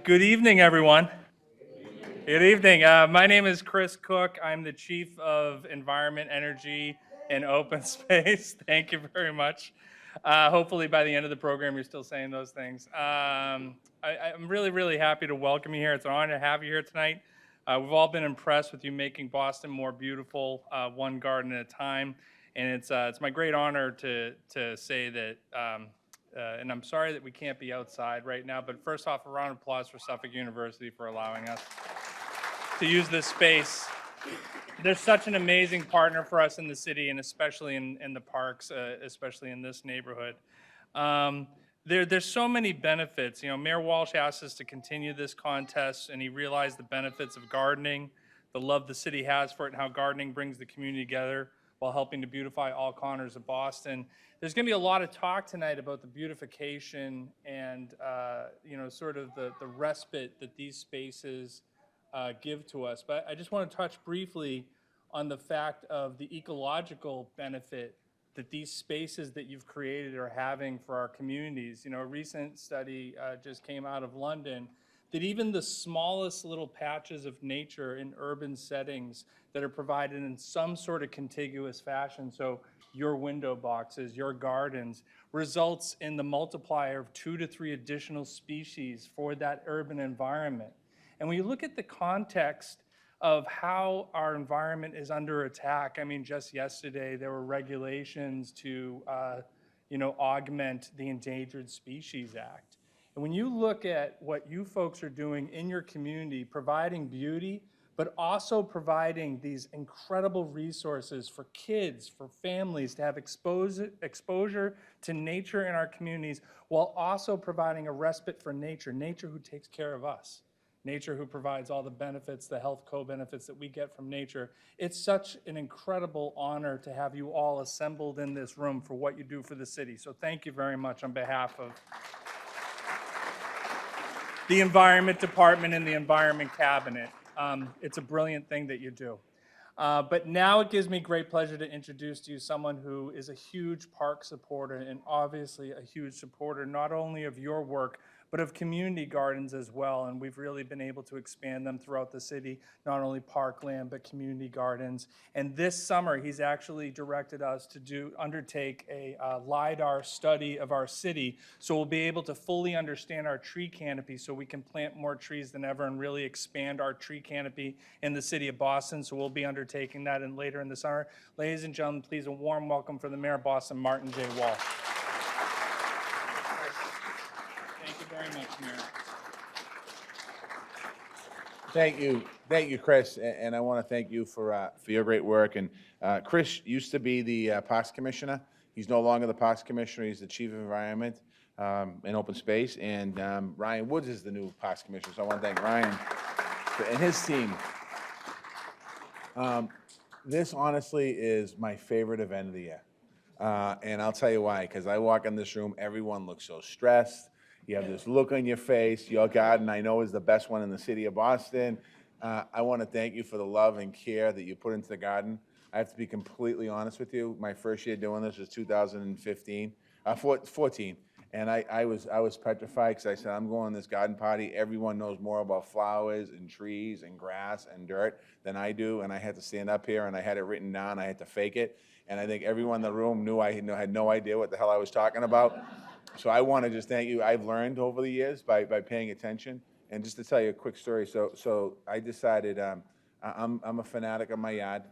Good evening, everyone. Good evening. My name is Chris Cook. I'm the Chief of Environment, Energy, and Open Space. Thank you very much. Hopefully by the end of the program, you're still saying those things. I'm really, really happy to welcome you here. It's an honor to have you here tonight. We've all been impressed with you making Boston more beautiful, one garden at a time. And it's my great honor to say that, and I'm sorry that we can't be outside right now, but first off, a round of applause for Suffolk University for allowing us to use this space. They're such an amazing partner for us in the city, and especially in the parks, especially in this neighborhood. There's so many benefits. You know, Mayor Walsh asked us to continue this contest, and he realized the benefits of gardening, the love the city has for it, and how gardening brings the community together while helping to beautify all corners of Boston. There's going to be a lot of talk tonight about the beautification and sort of the respite that these spaces give to us. But I just want to touch briefly on the fact of the ecological benefit that these spaces that you've created are having for our communities. You know, a recent study just came out of London that even the smallest little patches of nature in urban settings that are provided in some sort of contiguous fashion, so your window boxes, your gardens, results in the multiplier of 2 to 3 additional species for that urban environment. And when you look at the context of how our environment is under attack, I mean, just yesterday there were regulations to, augment the Endangered Species Act. And when you look at what you folks are doing in your community, providing beauty, but also providing these incredible resources for kids, for families to have exposure to nature in our communities, while also providing a respite for nature who takes care of us. Nature who provides all the benefits, the health co-benefits that we get from nature. It's such an incredible honor to have you all assembled in this room for what you do for the city. So thank you very much on behalf of the Environment Department and the Environment Cabinet. It's a brilliant thing that you do. But now it gives me great pleasure to introduce to you someone who is a huge park supporter and obviously a huge supporter not only of your work, but of community gardens as well. And we've really been able to expand them throughout the city, not only parkland, but community gardens. And this summer, he's actually directed us to undertake a LiDAR study of our city. So we'll be able to fully understand our tree canopy so we can plant more trees than ever and really expand our tree canopy in the city of Boston. So we'll be undertaking that later in the summer. Ladies and gentlemen, please a warm welcome for the Mayor of Boston, Martin J. Walsh. Thank you very much, Mayor. Thank you, Chris, and I want to thank you for your great work. And Chris used to be the Parks Commissioner. He's no longer the Parks Commissioner. He's the Chief of Environment and Open Space. And Ryan Woods is the new Parks Commissioner. So I want to thank Ryan and his team. This honestly is my favorite event of the year, and I'll tell you why. Because I walk in this room, everyone looks so stressed. You have this look on your face. Your garden, I know, is the best one in the city of Boston. I want to thank you for the love and care that you put into the garden. I have to be completely honest with you. My first year doing this was 2014, and I was petrified because I said, I'm going to this garden party. Everyone knows more about flowers and trees and grass and dirt than I do, and I had to stand up here and I had it written down. I had to fake it, and I think everyone in the room knew I had no idea what the hell I was talking about. So I want to just thank you. I've learned over the years by paying attention. And just to tell you a quick story, so I decided I'm a fanatic of my yard.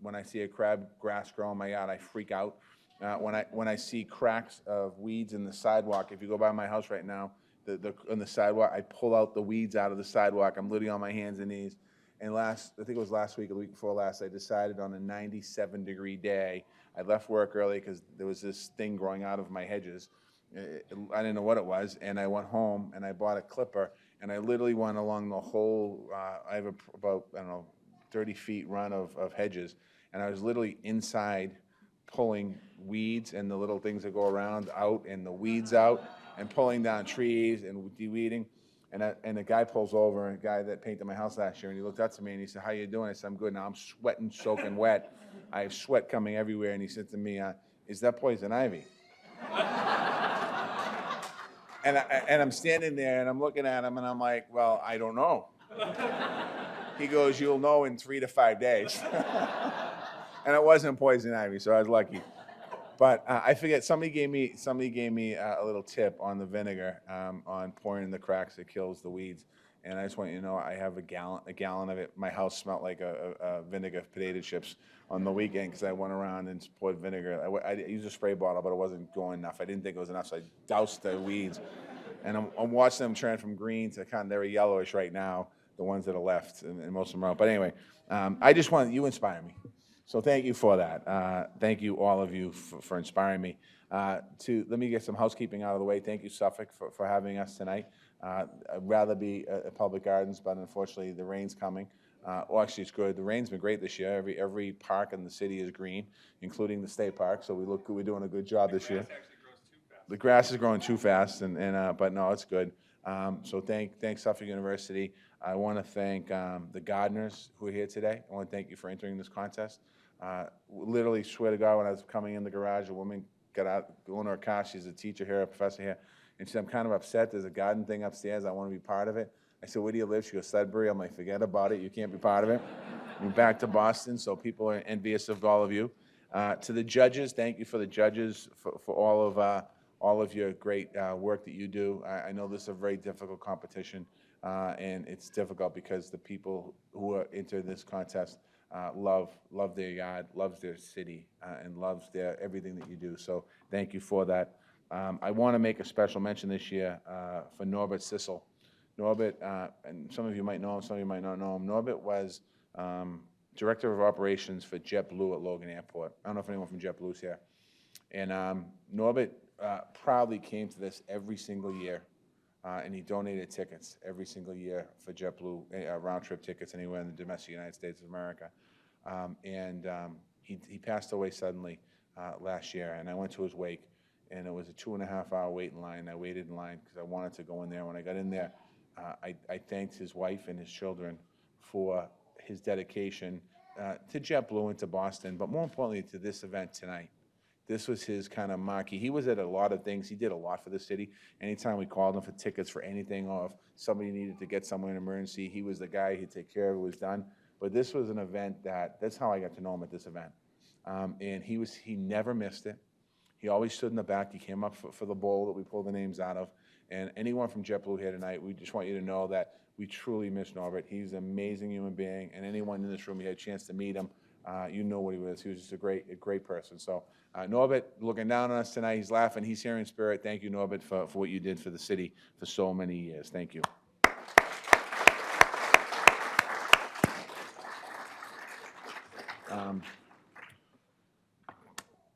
When I see a crabgrass grow in my yard, I freak out. When I see cracks of weeds in the sidewalk, if you go by my house right now, on the sidewalk, I pull out the weeds out of the sidewalk. I'm literally on my hands and knees. And I think it was last week or the week before last, I decided on a 97-degree day, I left work early because there was this thing growing out of my hedges. I didn't know what it was, and I went home and I bought a clipper, and I literally went along the whole, I have about, 30 feet run of hedges, and I was literally inside pulling weeds and the little things that go around out and the weeds out and pulling down trees and de-weeding. And the guy pulls over, a guy that painted my house last year, and he looked up to me and he said, how you doing? I said, I'm good. Now I'm sweating, soaking wet. I have sweat coming everywhere. And he said to me, is that poison ivy? And I'm standing there and I'm looking at him and I'm like, well, I don't know. He goes, you'll know in 3 to 5 days. And it wasn't poison ivy, so I was lucky. But I forget, somebody gave me a little tip on the vinegar, on pouring in the cracks that kills the weeds. And I just want you to know, I have a gallon of it. My house smelled like a vinegar potato chips on the weekend because I went around and poured vinegar. I used a spray bottle, but it wasn't going enough. I didn't think it was enough, so I doused the weeds. And I'm watching them turn from green to kind of, they're yellowish right now, the ones that are left, and most of them are out. But anyway, I just want, you inspire me. So thank you for that. Thank you, all of you, for inspiring me. Let me get some housekeeping out of the way. Thank you, Suffolk, for having us tonight. I'd rather be at Public Gardens, but unfortunately the rain's coming. Well, actually, it's good. The rain's been great this year. Every park in the city is green, including the state park. So we're doing a good job this year. The grass is growing too fast, but no, it's good. So thanks Suffolk University. I want to thank the gardeners who are here today. I want to thank you for entering this contest. Literally, swear to God, when I was coming in the garage, a woman got out, going to her car. She's a teacher here, a professor here, and she said, I'm kind of upset. There's a garden thing upstairs. I want to be part of it. I said, where do you live? She goes, Sudbury. I'm like, forget about it. You can't be part of it. We're back to Boston, so people are envious of all of you. To the judges, thank you for the judges for all of your great work that you do. I know this is a very difficult competition, and it's difficult because the people who are into this contest love their yard, loves their city, and loves everything that you do. So thank you for that. I want to make a special mention this year for Norbert Sissel. Norbert, and some of you might know him, some of you might not know him. Norbert was Director of Operations for JetBlue at Logan Airport. I don't know if anyone from JetBlue's here. And Norbert proudly came to this every single year, and he donated tickets every single year for JetBlue, round-trip tickets anywhere in the domestic United States of America. He passed away suddenly last year, and I went to his wake, and it was a 2.5-hour wait in line. I waited in line because I wanted to go in there. When I got in there, I thanked his wife and his children for his dedication to JetBlue and to Boston, but more importantly to this event tonight. This was his kind of marquee. He was at a lot of things. He did a lot for the city. Anytime we called him for tickets for anything, or if somebody needed to get somewhere in an emergency, he was the guy. He'd take care of it. It was done. But this was an event that's how I got to know him at this event. And he never missed it. He always stood in the back. He came up for the bowl that we pulled the names out of. And anyone from JetBlue here tonight, we just want you to know that we truly miss Norbert. He's an amazing human being. And anyone in this room, you had a chance to meet him, you know what he was. He was just a great person. So Norbert, looking down on us tonight, he's laughing. He's here in spirit. Thank you, Norbert, for what you did for the city for so many years. Thank you.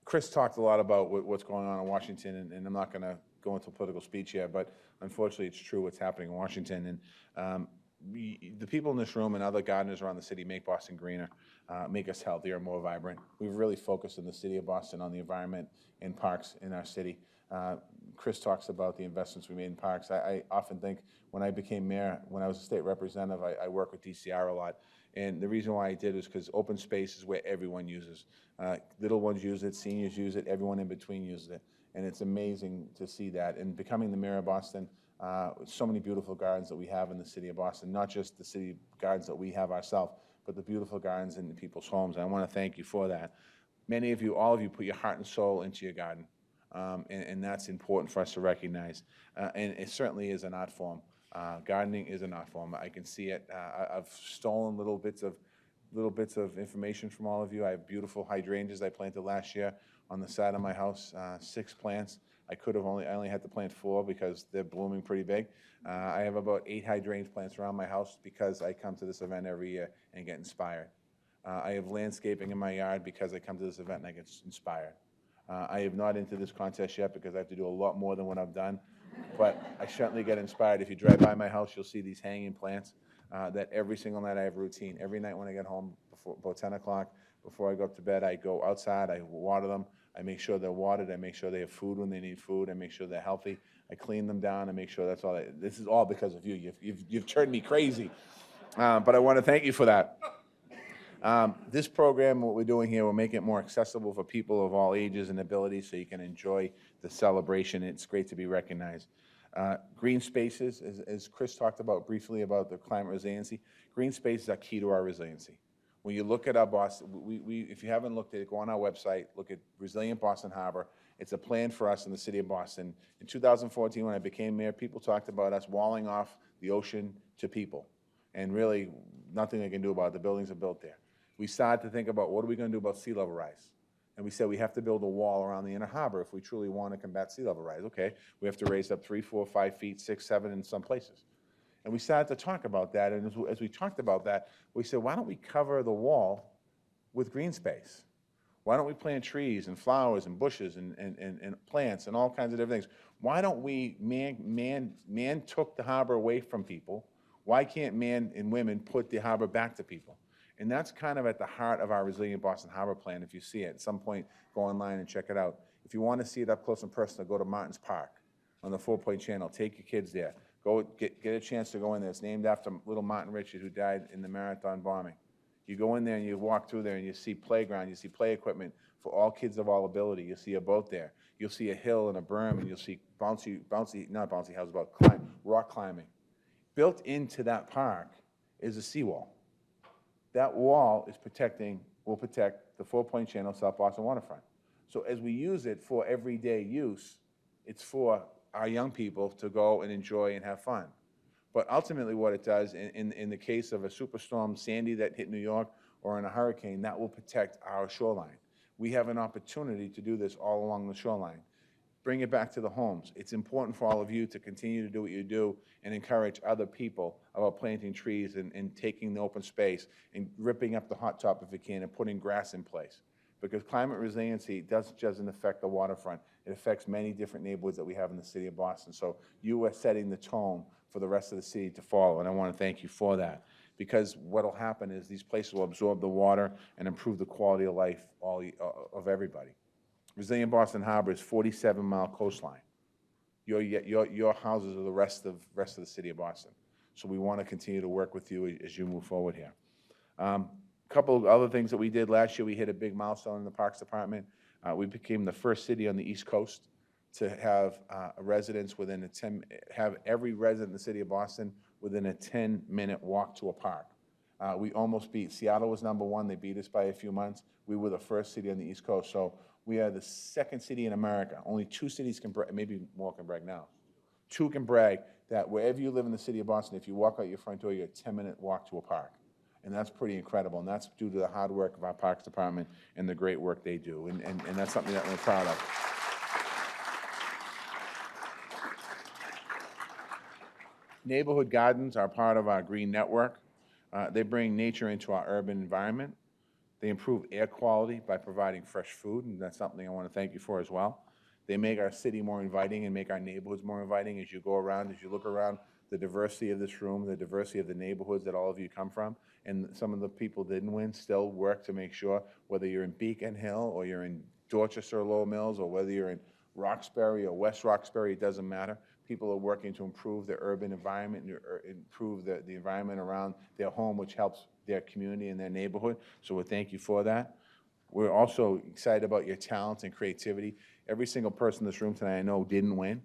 Chris talked a lot about what's going on in Washington, and I'm not going to go into a political speech here, but unfortunately it's true what's happening in Washington. And the people in this room and other gardeners around the city make Boston greener, make us healthier, more vibrant. We've really focused in the city of Boston on the environment and parks in our city. Chris talks about the investments we made in parks. I often think when I became mayor, when I was a state representative, I worked with DCR a lot. And the reason why I did is because open space is where everyone uses. Little ones use it, seniors use it, everyone in between uses it. And it's amazing to see that. And becoming the mayor of Boston, so many beautiful gardens that we have in the city of Boston, not just the city gardens that we have ourselves, but the beautiful gardens in people's homes. And I want to thank you for that. Many of you, all of you, put your heart and soul into your garden. And that's important for us to recognize. And it certainly is an art form. Gardening is an art form. I can see it. I've stolen little bits of information from all of you. I have beautiful hydrangeas I planted last year on the side of my house, 6 plants. I only had to plant 4 because they're blooming pretty big. I have about 8 hydrangea plants around my house because I come to this event every year and get inspired. I have landscaping in my yard because I come to this event and I get inspired. I am not into this contest yet because I have to do a lot more than what I've done, but I certainly get inspired. If you drive by my house, you'll see these hanging plants that every single night I have a routine. Every night when I get home, before about 10 o'clock, before I go up to bed, I go outside, I water them, I make sure they're watered, I make sure they have food when they need food, I make sure they're healthy, I clean them down, I make sure that's all. This is all because of you. You've turned me crazy, but I want to thank you for that. This program, what we're doing here, we're making it more accessible for people of all ages and abilities so you can enjoy the celebration. It's great to be recognized. Green spaces, as Chris talked about briefly about the climate resiliency, green spaces are key to our resiliency. When you look at our Boston, if you haven't looked at it, go on our website, look at Resilient Boston Harbor. It's a plan for us in the city of Boston. In 2014, when I became mayor, people talked about us walling off the ocean to people. And really, nothing they can do about it. The buildings are built there. We started to think about what are we going to do about sea level rise? And we said we have to build a wall around the inner harbor if we truly want to combat sea level rise. Okay, we have to raise up 3, 4, 5 feet, 6, 7 in some places. And we started to talk about that, and as we talked about that, we said, why don't we cover the wall with green space? Why don't we plant trees and flowers and bushes and plants and all kinds of different things? Why don't we, man took the harbor away from people. Why can't man and women put the harbor back to people? And that's kind of at the heart of our Resilient Boston Harbor Plan. If you see it, at some point, go online and check it out. If you want to see it up close and personal, go to Martin's Park on the 4-Point Channel. Take your kids there. Go get a chance to go in there. It's named after little Martin Richard, who died in the Marathon bombing. You go in there and you walk through there and you see playground, you see play equipment for all kids of all ability. You'll see a boat there. You'll see a hill and a berm, and you'll see not bouncy houses, but rock climbing. Built into that park is a seawall. That wall will protect the 4-Point Channel, South Boston waterfront. So as we use it for everyday use, it's for our young people to go and enjoy and have fun. But ultimately what it does, in the case of a superstorm, Sandy, that hit New York, or in a hurricane, that will protect our shoreline. We have an opportunity to do this all along the shoreline. Bring it back to the homes. It's important for all of you to continue to do what you do and encourage other people about planting trees and taking the open space and ripping up the hot top if you can and putting grass in place. Because climate resiliency doesn't affect the waterfront. It affects many different neighborhoods that we have in the city of Boston. So you are setting the tone for the rest of the city to follow, and I want to thank you for that. Because what will happen is these places will absorb the water and improve the quality of life of everybody. Resilient Boston Harbor is 47-mile coastline. Your houses are the rest of the city of Boston. So we want to continue to work with you as you move forward here. A couple of other things that we did last year, we hit a big milestone in the Parks Department. We became the first city on the East Coast to have have every resident in the city of Boston within a 10-minute walk to a park. We almost beat, Seattle was #1, they beat us by a few months. We were the first city on the East Coast, so we are the second city in America. Only 2 cities can brag, maybe more can brag now. 2 can brag that wherever you live in the city of Boston, if you walk out your front door, you're a 10-minute walk to a park. And that's pretty incredible, and that's due to the hard work of our Parks Department and the great work they do, and that's something that we're proud of. Neighborhood gardens are part of our green network. They bring nature into our urban environment. They improve air quality by providing fresh food, and that's something I want to thank you for as well. They make our city more inviting and make our neighborhoods more inviting as you go around, as you look around, the diversity of this room, the diversity of the neighborhoods that all of you come from, and some of the people didn't win still work to make sure, whether you're in Beacon Hill or you're in Dorchester or Lowell Mills, or whether you're in Roxbury or West Roxbury, it doesn't matter. People are working to improve their urban environment and improve the environment around their home, which helps their community and their neighborhood. So we thank you for that. We're also excited about your talents and creativity. Every single person in this room tonight I know didn't win,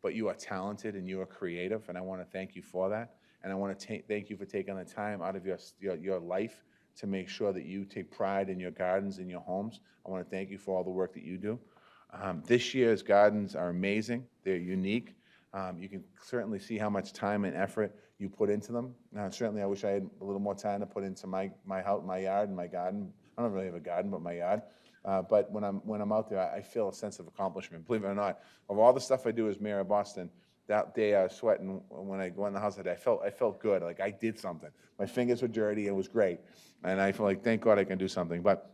but you are talented and you are creative, and I want to thank you for that. And I want to thank you for taking the time out of your life to make sure that you take pride in your gardens and your homes. I want to thank you for all the work that you do. This year's gardens are amazing. They're unique. You can certainly see how much time and effort you put into them. Certainly, I wish I had a little more time to put into my house, my yard, and my garden. I don't really have a garden, but my yard. But when I'm out there, I feel a sense of accomplishment. Believe it or not, of all the stuff I do as mayor of Boston, that day I was sweating when I go in the house that day. I felt good, like I did something. My fingers were dirty. It was great, and I feel like, thank God I can do something. But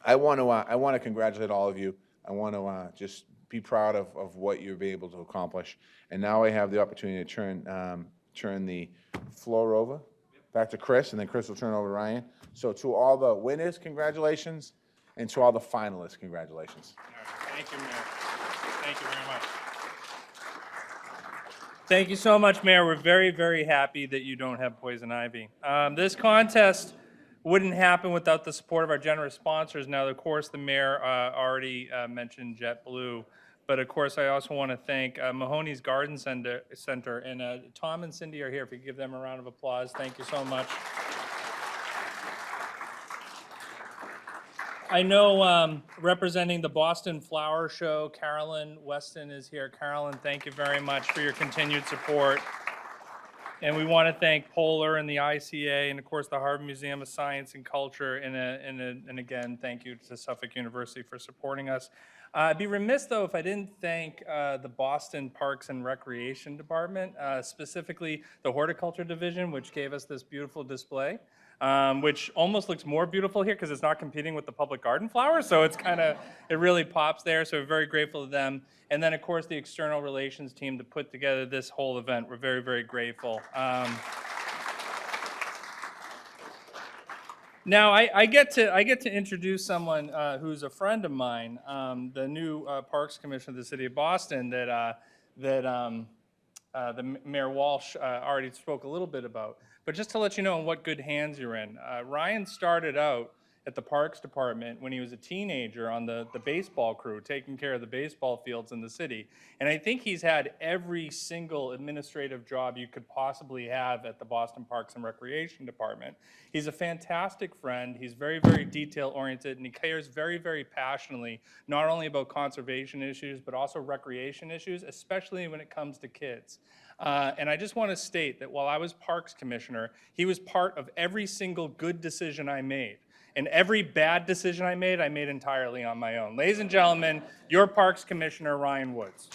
I want to congratulate all of you. I want to just be proud of what you've been able to accomplish. And now I have the opportunity to turn the floor over back to Chris, and then Chris will turn it over to Ryan. So to all the winners, congratulations, and to all the finalists, congratulations. Thank you, Mayor. Thank you very much. Thank you so much, Mayor. We're very, very happy that you don't have poison ivy. This contest wouldn't happen without the support of our generous sponsors. Now, of course, the mayor already mentioned JetBlue, But of course, I also want to thank Mahoney's Garden Center, and Tom and Cindy are here. If you could give them a round of applause, thank you so much. I know representing the Boston Flower Show, Carolyn Weston is here. Carolyn, thank you very much for your continued support. And we want to thank Polar and the ICA, and of course the Harvard Museum of Science and Culture, and again, thank you to Suffolk University for supporting us. I'd be remiss, though, if I didn't thank the Boston Parks and Recreation Department, specifically the Horticulture Division, which gave us this beautiful display, which almost looks more beautiful here because it's not competing with the public garden flowers, so it's it really pops there, so we're very grateful to them. And then, of course, the external relations team to put together this whole event. We're very, very grateful. Now, I get to introduce someone who's a friend of mine, the new Parks Commissioner of the City of Boston that the Mayor Walsh already spoke a little bit about. But just to let you know in what good hands you're in, Ryan started out at the Parks Department when he was a teenager on the baseball crew, taking care of the baseball fields in the city. And I think he's had every single administrative job you could possibly have at the Boston Parks and Recreation Department. He's a fantastic friend. He's very, very detail-oriented, and he cares very, very passionately, not only about conservation issues, but also recreation issues, especially when it comes to kids. And I just want to state that while I was Parks Commissioner, he was part of every single good decision I made. And every bad decision I made entirely on my own. Ladies and gentlemen, your Parks Commissioner, Ryan Woods.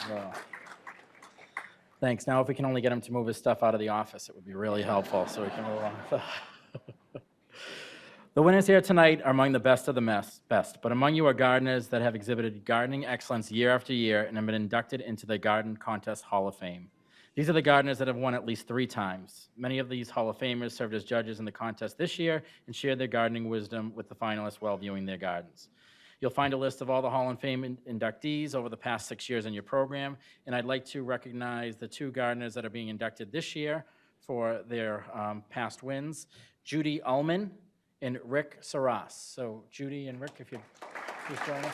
Well, thanks. Now, if we can only get him to move his stuff out of the office, it would be really helpful so we can move on. The winners here tonight are among the best of the best, but among you are gardeners that have exhibited gardening excellence year after year and have been inducted into the Garden Contest Hall of Fame. These are the gardeners that have won at least 3 times. Many of these Hall of Famers served as judges in the contest this year and shared their gardening wisdom with the finalists while viewing their gardens. You'll find a list of all the Hall of Fame inductees over the past 6 years in your program, and I'd like to recognize the 2 gardeners that are being inducted this year for their past wins, Judy Ullman and Rick Saras. So Judy and Rick, if you'd please join us.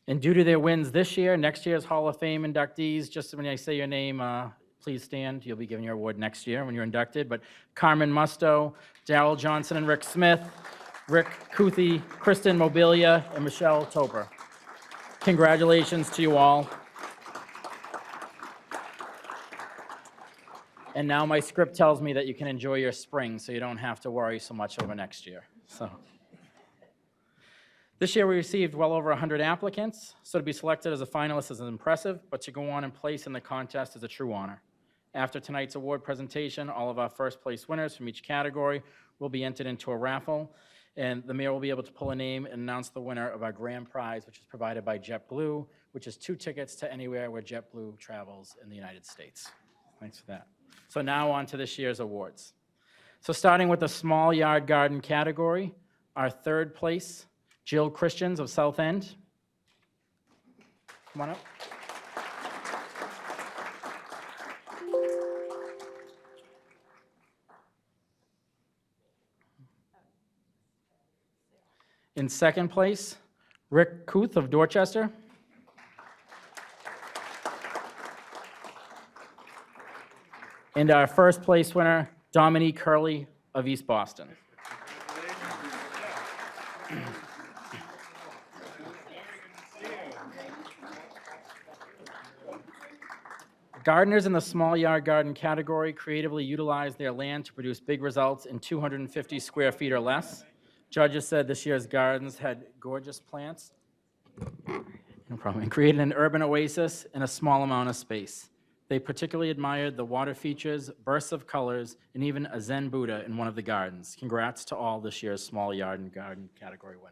And due to their wins this year, next year's Hall of Fame inductees, just when I say your name, please stand. You'll be given your award next year when you're inducted. But Carmen Musto, Darrell Johnson and Rick Smith, Rick Kuthi, Kristen Mobilia, and Michelle Toper. Congratulations to you all. And now my script tells me that you can enjoy your spring, so you don't have to worry so much over next year. This year we received well over 100 applicants, so to be selected as a finalist is impressive, but to go on and place in the contest is a true honor. After tonight's award presentation, all of our first place winners from each category will be entered into a raffle, and the mayor will be able to pull a name and announce the winner of our grand prize, which is provided by JetBlue, which is 2 tickets to anywhere where JetBlue travels in the United States. Thanks for that. So now on to this year's awards. So starting with the small yard garden category, our 3rd place, Jill Christians of South End. Come on up. In 2nd place, Rick Kuth of Dorchester. And our 1st place winner, Dominique Hurley of East Boston. Gardeners in the small yard garden category creatively utilized their land to produce big results in 250 square feet or less. Judges said this year's gardens had gorgeous plants, no problem, and created an urban oasis in a small amount of space. They particularly admired the water features, bursts of colors, and even a Zen Buddha in one of the gardens. Congrats to all this year's small yard and garden category winners.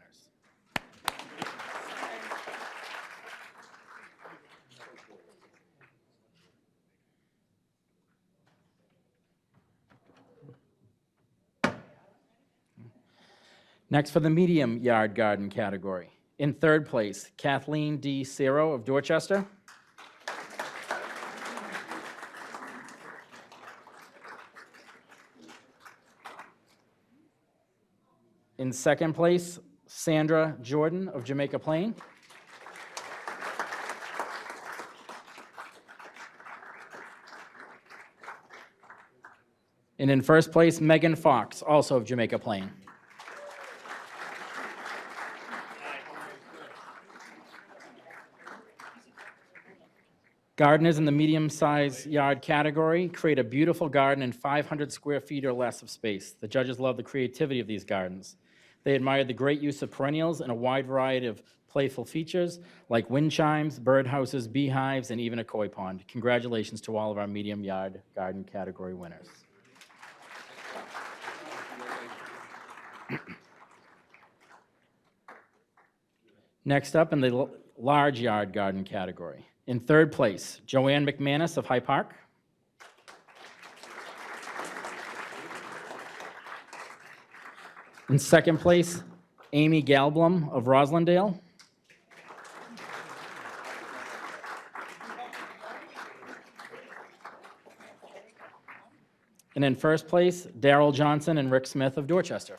Next, for the medium yard garden category. In third place, Kathleen D. Cero of Dorchester. In second place, Sandra Jordan of Jamaica Plain. And in first place, Megan Fox, also of Jamaica Plain. Gardeners in the medium-sized yard category create a beautiful garden in 500 square feet or less of space. The judges love the creativity of these gardens. They admired the great use of perennials and a wide variety of playful features like wind chimes, birdhouses, beehives, and even a koi pond. Congratulations to all of our medium yard garden category winners. Next up in the large yard garden category. In third place, Joanne McManus of High Park. In second place, Amy Galblum of Roslindale. And in first place, Daryl Johnson and Rick Smith of Dorchester.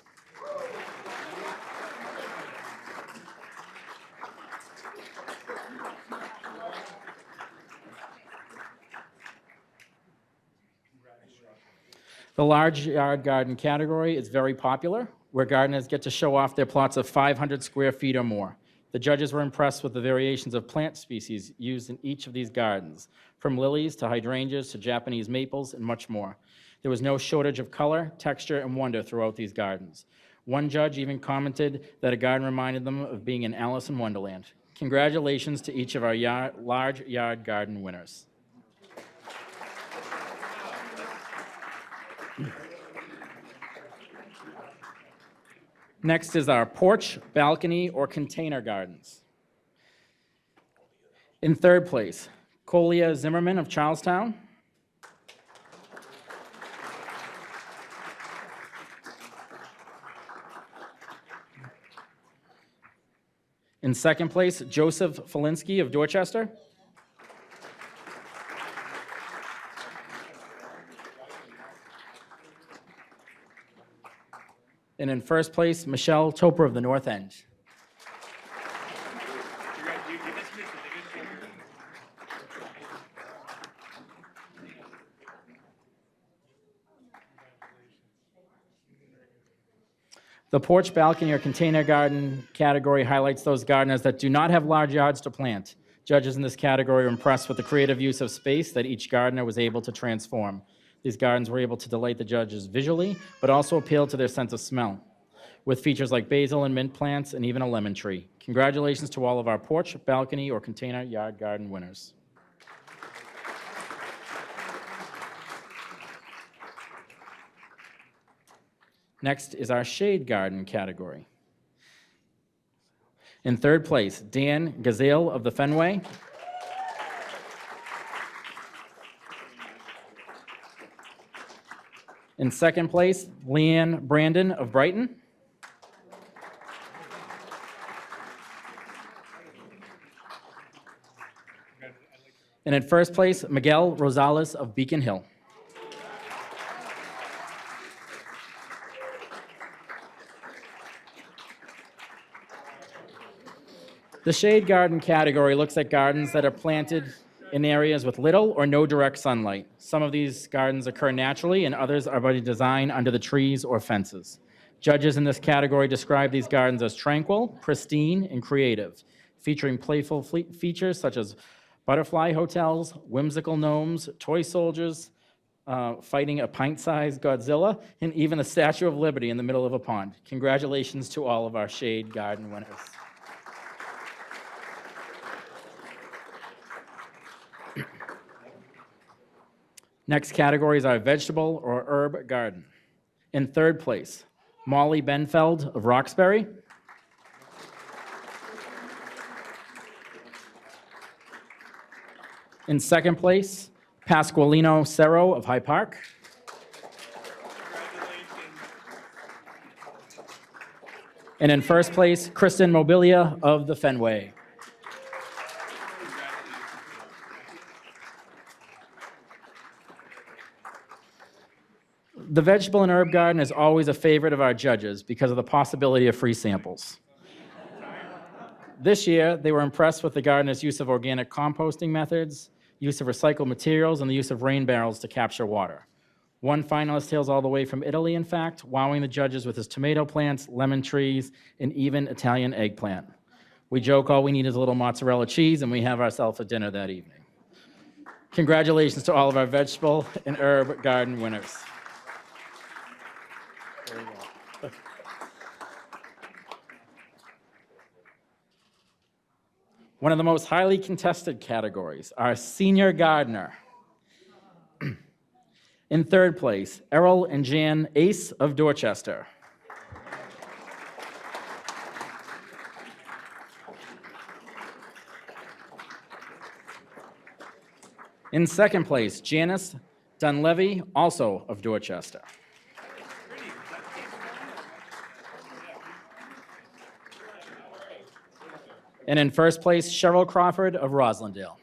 The large yard garden category is very popular, where gardeners get to show off their plots of 500 square feet or more. The judges were impressed with the variations of plant species used in each of these gardens, from lilies to hydrangeas to Japanese maples and much more. There was no shortage of color, texture, and wonder throughout these gardens. One judge even commented that a garden reminded them of being in Alice in Wonderland. Congratulations to each of our large yard garden winners. Next is our porch, balcony, or container gardens. In third place, Colia Zimmerman of Charlestown. In second place, Joseph Felinsky of Dorchester. And in first place, Michelle Toper of the North End. The porch, balcony, or container garden category highlights those gardeners that do not have large yards to plant. Judges in this category were impressed with the creative use of space that each gardener was able to transform. These gardens were able to delight the judges visually, but also appeal to their sense of smell, with features like basil and mint plants and even a lemon tree. Congratulations to all of our porch, balcony, or container yard garden winners. Next is our shade garden category. In third place, Dan Gazelle of the Fenway. In second place, Leanne Brandon of Brighton. And in first place, Miguel Rosales of Beacon Hill. The shade garden category looks at gardens that are planted in areas with little or no direct sunlight. Some of these gardens occur naturally, and others are by design under the trees or fences. Judges in this category describe these gardens as tranquil, pristine, and creative, featuring playful features such as butterfly hotels, whimsical gnomes, toy soldiers fighting a pint-sized Godzilla, and even the Statue of Liberty in the middle of a pond. Congratulations to all of our shade garden winners. Next category is our vegetable or herb garden. In third place, Molly Benfeld of Roxbury. In second place, Pasqualino Cerro of High Park. And in first place, Kristen Mobilia of the Fenway. The vegetable and herb garden is always a favorite of our judges because of the possibility of free samples. This year, they were impressed with the gardener's use of organic composting methods, use of recycled materials, and the use of rain barrels to capture water. One finalist hails all the way from Italy, in fact, wowing the judges with his tomato plants, lemon trees, and even Italian eggplant. We joke all we need is a little mozzarella cheese, and we have ourselves a dinner that evening. Congratulations to all of our vegetable and herb garden winners. One of the most highly contested categories, our senior gardener. In third place, Errol and Jan Ace of Dorchester. In second place, Janice Dunlevy, also of Dorchester. And in first place, Cheryl Crawford of Roslindale.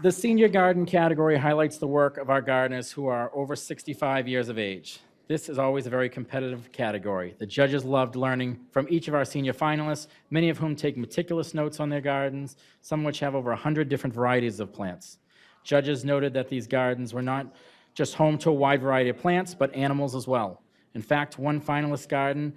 The senior garden category highlights the work of our gardeners who are over 65 years of age. This is always a very competitive category. The judges loved learning from each of our senior finalists, many of whom take meticulous notes on their gardens, some which have over 100 different varieties of plants. Judges noted that these gardens were not just home to a wide variety of plants, but animals as well. In fact, one finalist garden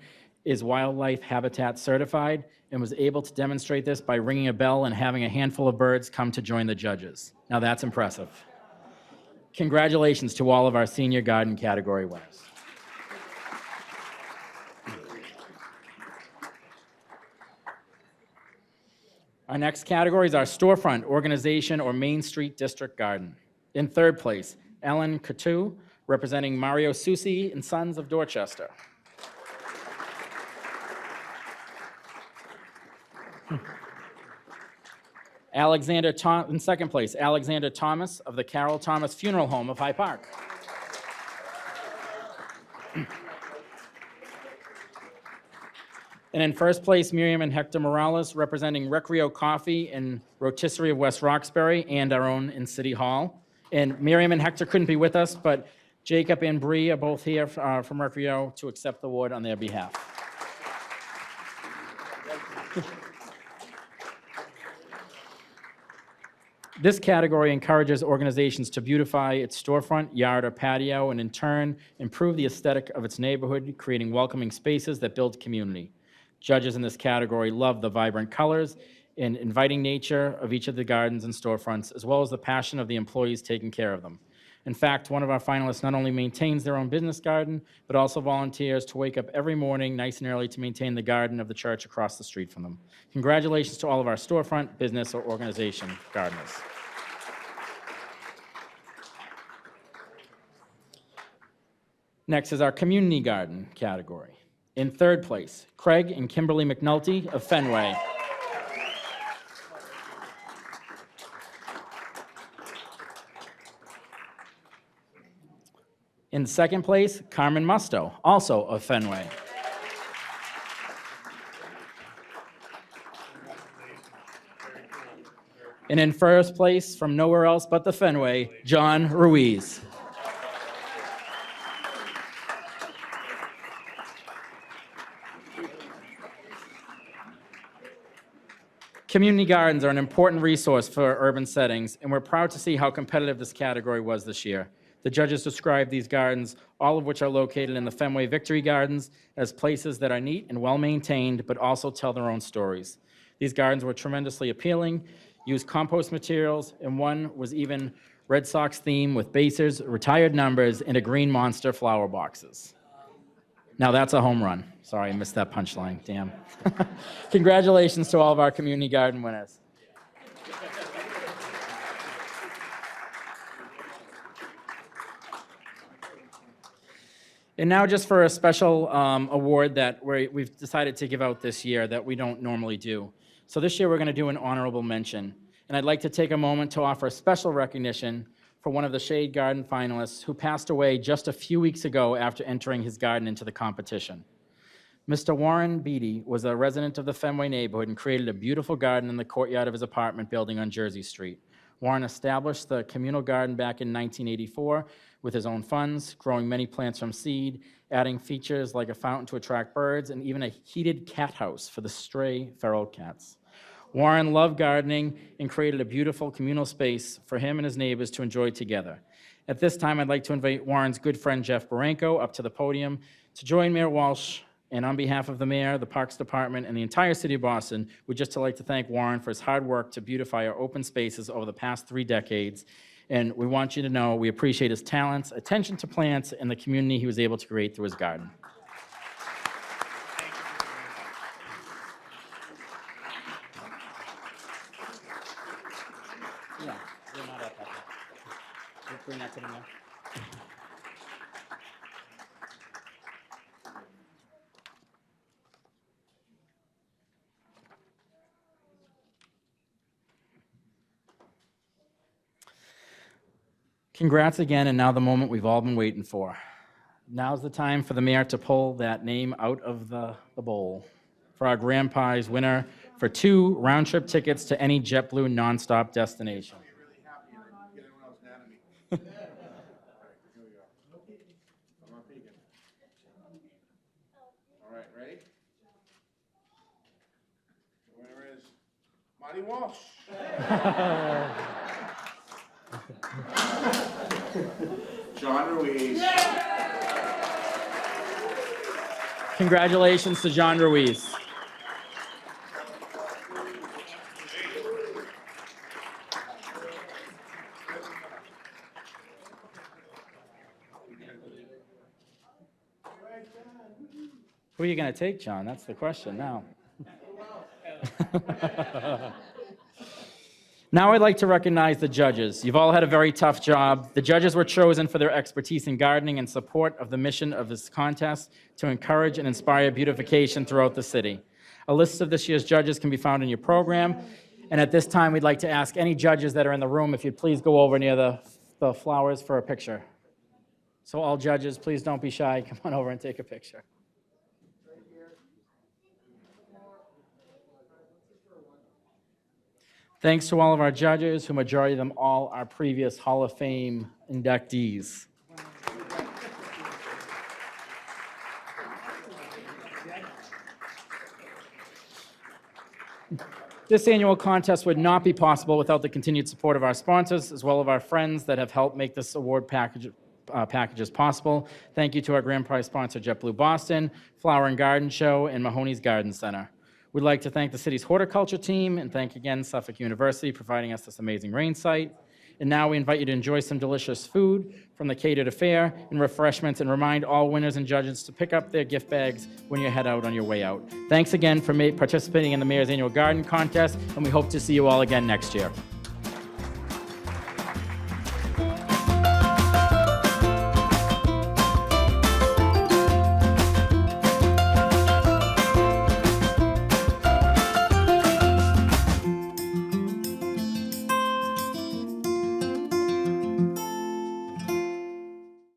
is wildlife habitat certified and was able to demonstrate this by ringing a bell and having a handful of birds come to join the judges. Now that's impressive. Congratulations to all of our senior garden category winners. Our next category is our storefront, organization, or Main Street District Garden. In third place, Ellen Coutu, representing Mario Susi and Sons of Dorchester. In second place, Alexander Thomas of the Carol Thomas Funeral Home of High Park. And in first place, Miriam and Hector Morales, representing Recreo Coffee and Rotisserie of West Roxbury and our own in City Hall. And Miriam and Hector couldn't be with us, but Jacob and Bree are both here from Recreo to accept the award on their behalf. This category encourages organizations to beautify its storefront, yard, or patio, and in turn, improve the aesthetic of its neighborhood, creating welcoming spaces that build community. Judges in this category love the vibrant colors and inviting nature of each of the gardens and storefronts, as well as the passion of the employees taking care of them. In fact, one of our finalists not only maintains their own business garden, but also volunteers to wake up every morning nice and early to maintain the garden of the church across the street from them. Congratulations to all of our storefront, business, or organization gardeners. Next is our community garden category. In third place, Craig and Kimberly McNulty of Fenway. In second place, Carmen Musto, also of Fenway. And in first place, from nowhere else but the Fenway, John Ruiz. Community gardens are an important resource for urban settings, and we're proud to see how competitive this category was this year. The judges described these gardens, all of which are located in the Fenway Victory Gardens, as places that are neat and well-maintained, but also tell their own stories. These gardens were tremendously appealing, used compost materials, and one was even Red Sox theme with basers, retired numbers, and a green monster flower boxes. Now that's a home run. Sorry, I missed that punchline, damn. Congratulations to all of our community garden winners. And now just for a special award that we've decided to give out this year that we don't normally do. So this year we're going to do an honorable mention. And I'd like to take a moment to offer a special recognition for one of the Shade Garden finalists who passed away just a few weeks ago after entering his garden into the competition. Mr. Warren Beatty was a resident of the Fenway neighborhood and created a beautiful garden in the courtyard of his apartment building on Jersey Street. Warren established the communal garden back in 1984 with his own funds, growing many plants from seed, adding features like a fountain to attract birds, and even a heated cat house for the stray feral cats. Warren loved gardening and created a beautiful communal space for him and his neighbors to enjoy together. At this time, I'd like to invite Warren's good friend Jeff Baranko up to the podium to join Mayor Walsh. And on behalf of the mayor, the Parks Department, and the entire city of Boston, we'd just like to thank Warren for his hard work to beautify our open spaces over the past 3 decades. And we want you to know we appreciate his talents, attention to plants, and the community he was able to create through his garden. Yeah, you're not up there. Bring that to the mayor. Congrats again, and now the moment we've all been waiting for. Now's the time for the mayor to pull that name out of the bowl for our grand prize winner for 2 round-trip tickets to any JetBlue nonstop destination. I'll be really happy and get everyone else mad at me. All right, here we go. I'm not peeking. All right, ready? The winner is Mayor Walsh. John Ruiz. Congratulations to John Ruiz. Who are you going to take, John? That's the question now. Now I'd like to recognize the judges. You've all had a very tough job. The judges were chosen for their expertise in gardening and support of the mission of this contest to encourage and inspire beautification throughout the city. A list of this year's judges can be found in your program. And at this time, we'd like to ask any judges that are in the room if you'd please go over near the flowers for a picture. So all judges, please don't be shy. Come on over and take a picture. Thanks to all of our judges, who majority of them all are previous Hall of Fame inductees. This annual contest would not be possible without the continued support of our sponsors, as well as our friends that have helped make this award packages possible. Thank you to our grand prize sponsor, JetBlue Boston, Flower and Garden Show, and Mahoney's Garden Center. We'd like to thank the city's horticulture team and thank again Suffolk University providing us this amazing rain site. And now we invite you to enjoy some delicious food from the catered affair and refreshments, and remind all winners and judges to pick up their gift bags when you head out on your way out. Thanks again for participating in the Mayor's Annual Garden Contest, and we hope to see you all again next year.